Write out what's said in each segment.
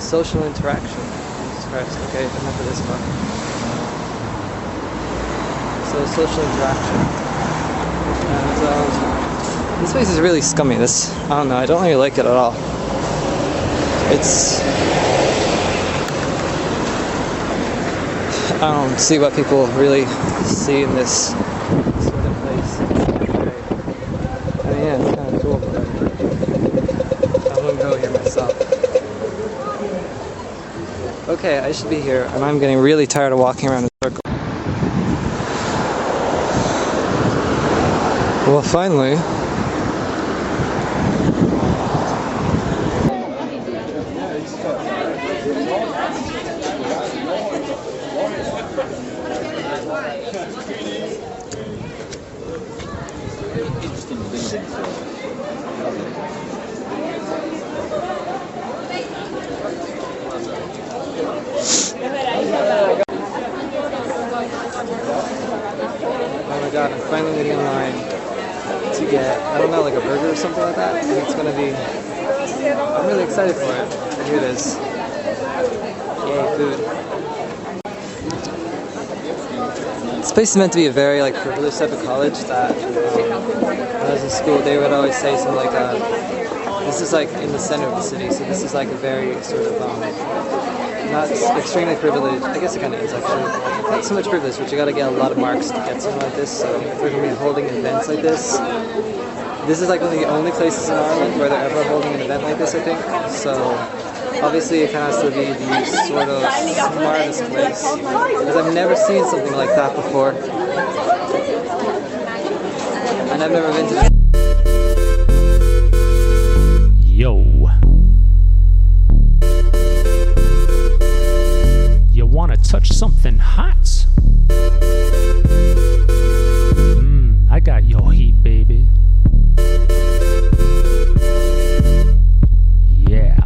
social interaction. Jesus Christ, okay, enough of this one. So, social interaction. And, this place is really scummy. I don't know, I don't really like it at all. I don't see what people really see in this sort of place. I mean, yeah, it's kind of cool, but I wouldn't go here myself. Okay, I should be here, and I'm getting really tired of walking around in a circle. Well, finally. Oh my god, I'm finally waiting in line to get, I don't know, like a burger or something like that. And it's gonna be, I'm really excited for it. And here it is. Yay, food. This place is meant to be a very like privileged type of college that when I was in school they would always say something like this is like in the center of the city, so this is like a very sort of not extremely privileged, I guess it kind of is actually, not so much privileged, but you gotta get a lot of marks to get something like this. So if we're gonna be holding events like this is like one of the only places in Ireland where they're ever holding an event like this, I think. So obviously it kind of has to be the sort of smartest place, because I've never seen something like that before, and I've never been to. Yo. You wanna touch something hot? I got your heat, baby. Yeah.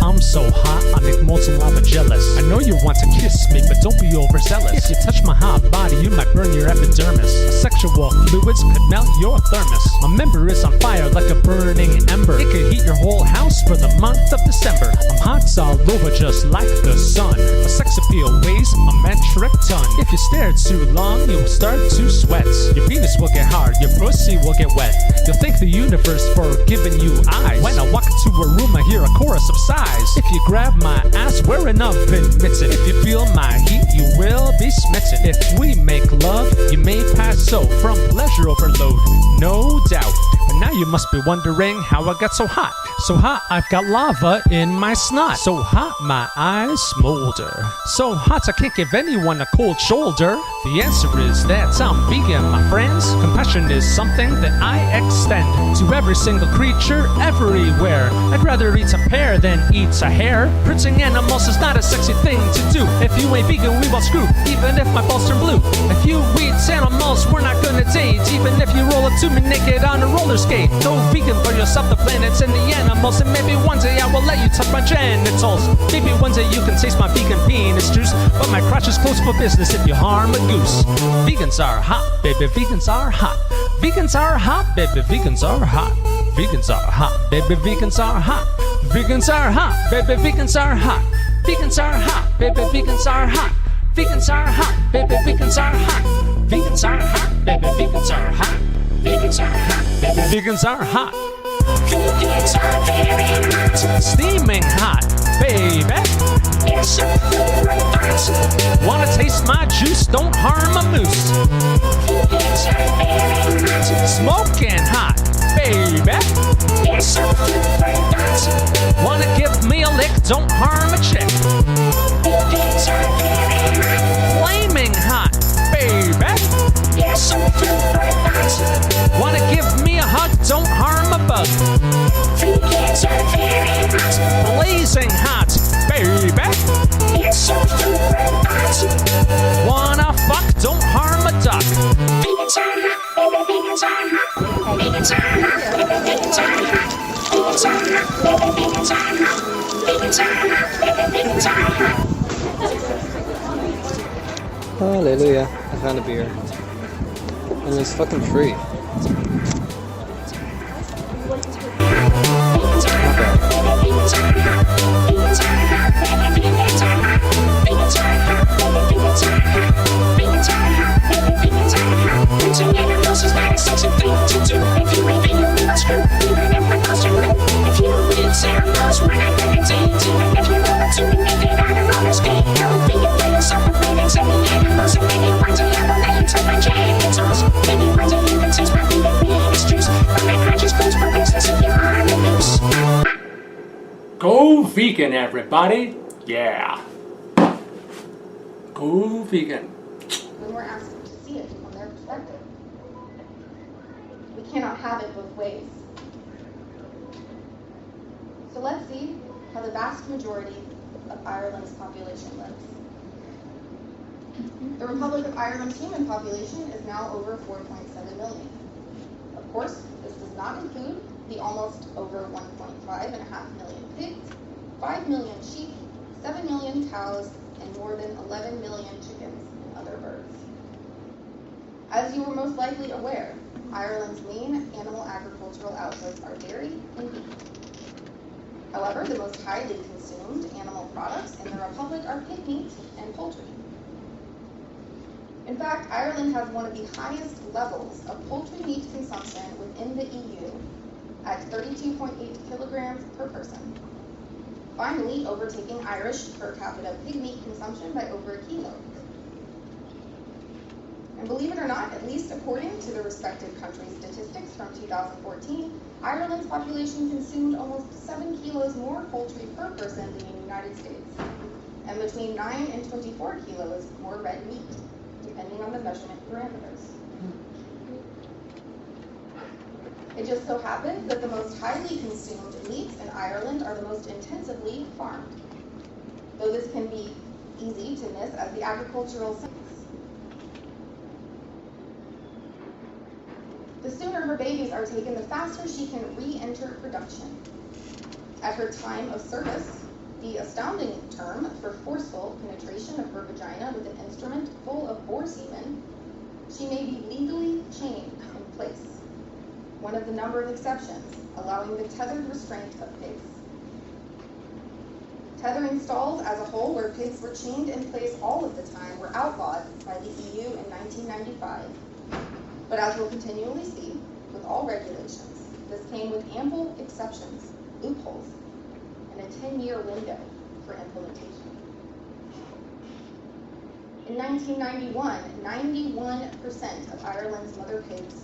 I'm so hot, I make molten lava jealous. I know you want to kiss me, but don't be overzealous. If you touch my hot body, you might burn your epidermis. Sexual fluids could melt your thermos. My member is on fire like a burning ember. It could heat your whole house for the month of December. I'm hot all over just like the sun. My sex appeal weighs a metric ton. If you stare too long, you'll start to sweat. Your penis will get hard, your pussy will get wet. You'll thank the universe for giving you eyes. When I walk into a room, I hear a chorus of sighs. If you grab my ass wearing a mitten, if you feel my heat, you will be smitten. If we make love, you may pass so from pleasure overload, no doubt. And now you must be wondering how I got so hot. So hot, I've got lava in my snot. So hot, my eyes smolder. So hot, I can't give anyone a cold shoulder. The answer is that I'm vegan, my friends. Compassion is something that I extend to every single creature everywhere. I'd rather eat a pear than eat a hare. Hurting animals is not a sexy thing to do. If you ain't vegan, we won't screw, even if my balls turn blue. If you eat animals, we're not gonna date, even if you roll up to me naked on a roller skate. Go vegan for yourself, the planets and the animals, and maybe one day I will let you touch my genitals. Maybe one day you can taste my vegan penis juice, but my crotch is closed for business if you harm a goose. Vegans are hot, baby, vegans are hot. Vegans are hot, baby, vegans are hot. Vegans are hot, baby, vegans are hot. Vegans are hot, baby, vegans are hot. Vegans are hot, baby, vegans are hot. Vegans are hot, baby, vegans are hot. Vegans are hot, baby, vegans are hot. Vegans are hot, baby, vegans are hot. Vegans are very hot. Steaming hot, baby. It's so hot. Wanna taste my juice? Don't harm a moose. Vegans are very hot. Smoking hot, baby. It's so hot. Wanna give me a lick? Don't harm a chick. Vegans are very hot. Flaming hot, baby. It's so hot. Wanna give me a hug? Don't harm a bug. Vegans are very hot. Blazing hot, baby. It's so hot. Wanna fuck? Don't harm a duck. Vegans are hot, baby, vegans are hot. Vegans are hot, baby, vegans are hot. Vegans are hot, baby, vegans are hot. Vegans are hot, baby, vegans are hot. Hallelujah, I found a beer. And it's fucking free. Not bad. thing to do. If you ain't feeling it, screw even if it costs you. If you did Santa Claus, we're not gonna take it. If you want to make it on a roller skate, you'll be a thing, celebrating some animals. And maybe one day I will let you take my genitals. Maybe one day you can taste my favorite pastries. But my conscious goes for business if you are on the loose. Go vegan, everybody! Yeah. Go vegan. When we're asked to see it from their perspective. We cannot have it both ways. So let's see how the vast majority of Ireland's population lives. The Republic of Ireland's human population is now over 4.7 million. Of course, this does not include the almost over 1.5 million pigs, 5 million sheep, 7 million cows, and more than 11 million chickens and other birds. As you are most likely aware, Ireland's main animal agricultural outputs are dairy and beef. However, the most highly consumed animal products in the Republic are pig meat and poultry. In fact, Ireland has one of the highest levels of poultry meat consumption within the EU at 32.8 kilograms per person, finally overtaking Irish per capita pig meat consumption by over a kilo. And believe it or not, at least according to the respective countries' statistics from 2014, Ireland's population consumed almost 7 kilos more poultry per person than the United States, and between 9 and 24 kilos more red meat, depending on the measurement parameters. It just so happens that the most highly consumed meats in Ireland are the most intensively farmed, though this can be easy to miss as the agricultural sense. The sooner her babies are taken, the faster she can re-enter production. At her time of service, the astounding term for forceful penetration of her vagina with an instrument full of boar semen, she may be legally chained in place, one of the number of exceptions allowing the tethered restraint of pigs. Tethering stalls as a whole, where pigs were chained in place all of the time, were outlawed by the EU in 1995. But as we'll continually see with all regulations, this came with ample exceptions, loopholes, and a 10-year window for implementation. In 1991, 91% of Ireland's mother pigs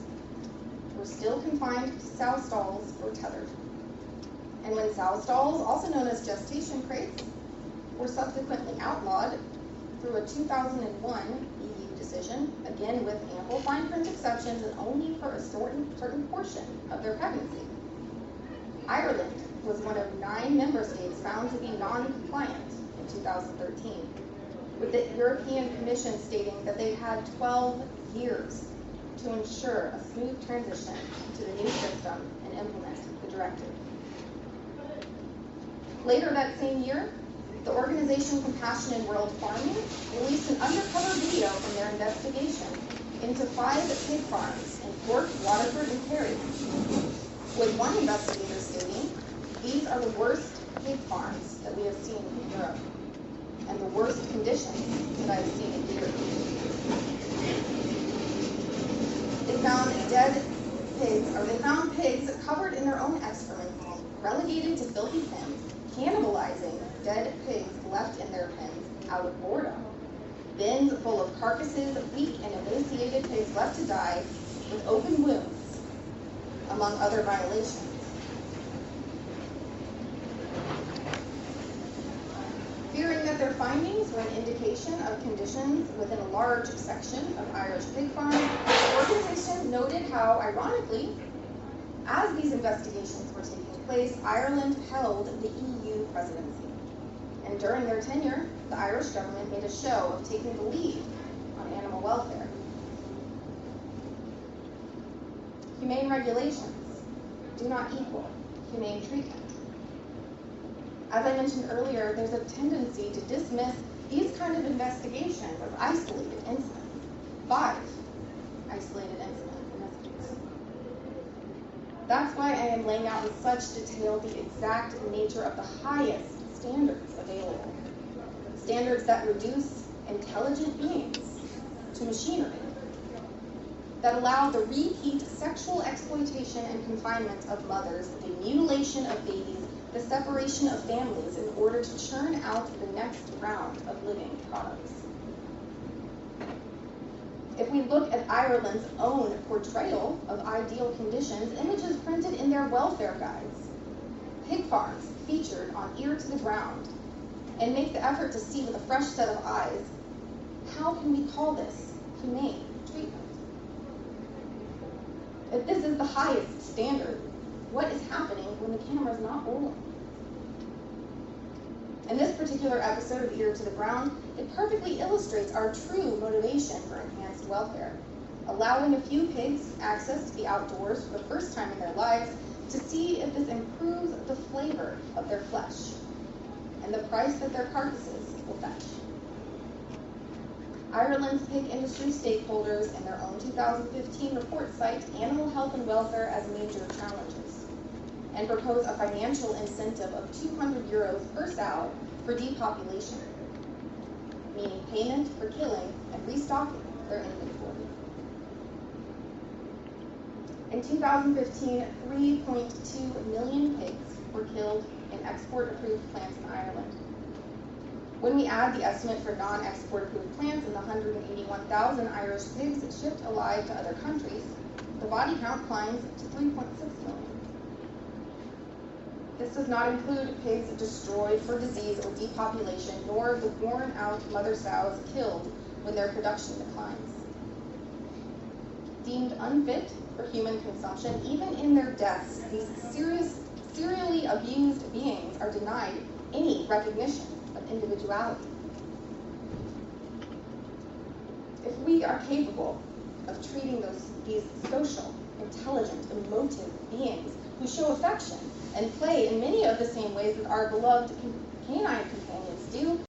were still confined to sow stalls or tethered. And when sow stalls, also known as gestation crates, were subsequently outlawed through a 2001 EU decision, again with ample fine print exceptions and only for a certain portion of their pregnancy, Ireland was one of 9 member states found to be non-compliant in 2013, with the European Commission stating that they had 12 years to ensure a smooth transition to the new system and implement the directive. Later that same year, the organization Compassion in World Farming released an undercover video from their investigation into 5 pig farms in Cork, Waterford, and Kerry, with one investigator stating, "These are the worst pig farms that we have seen in Europe, and the worst conditions that I have seen in Europe." They found pigs covered in their own excrement, relegated to filthy pens, cannibalizing dead pigs left in their pens out of boredom, bins full of carcasses, weak and emaciated pigs left to die with open wounds, among other violations. Fearing that their findings were an indication of conditions within a large section of Irish pig farms, the organization noted how, ironically, as these investigations were taking place, Ireland held the EU presidency. And during their tenure, the Irish government made a show of taking the lead on animal welfare. Humane regulations do not equal humane treatment. As I mentioned earlier, there's a tendency to dismiss these kind of investigations as isolated incidents. 5 isolated incidents in this case. That's why I am laying out in such detail the exact nature of the highest standards available. Standards that reduce intelligent beings to machinery. that allow the repeat sexual exploitation and confinement of mothers, the mutilation of babies, the separation of families in order to churn out the next round of living products. If we look at Ireland's own portrayal of ideal conditions, images printed in their welfare guides, pig farms featured on ear to the ground, and make the effort to see with a fresh set of eyes, how can we call this humane treatment? If this is the highest standard, what is happening when the camera is not rolling? In this particular episode of Ear to the Ground, it perfectly illustrates our true motivation for enhanced welfare, allowing a few pigs access to the outdoors for the first time in their lives to see if this improves the flavor of their flesh and the price that their carcasses will fetch. Ireland's pig industry stakeholders in their own 2015 report cite animal health and welfare as major challenges and propose a financial incentive of €200 per sow for depopulation, meaning payment for killing and restocking their inventory. In 2015, 3.2 million pigs were killed in export-approved plants in Ireland. When we add the estimate for non-export approved plants and the 181,000 Irish pigs shipped alive to other countries, the body count climbs to 3.6 million. This does not include pigs destroyed for disease or depopulation, nor the worn-out mother sows killed when their production declines. Deemed unfit for human consumption, even in their deaths, these serially abused beings are denied any recognition of individuality. If we are capable of treating these social, intelligent, emotive beings who show affection and play in many of the same ways that our beloved canine companions do,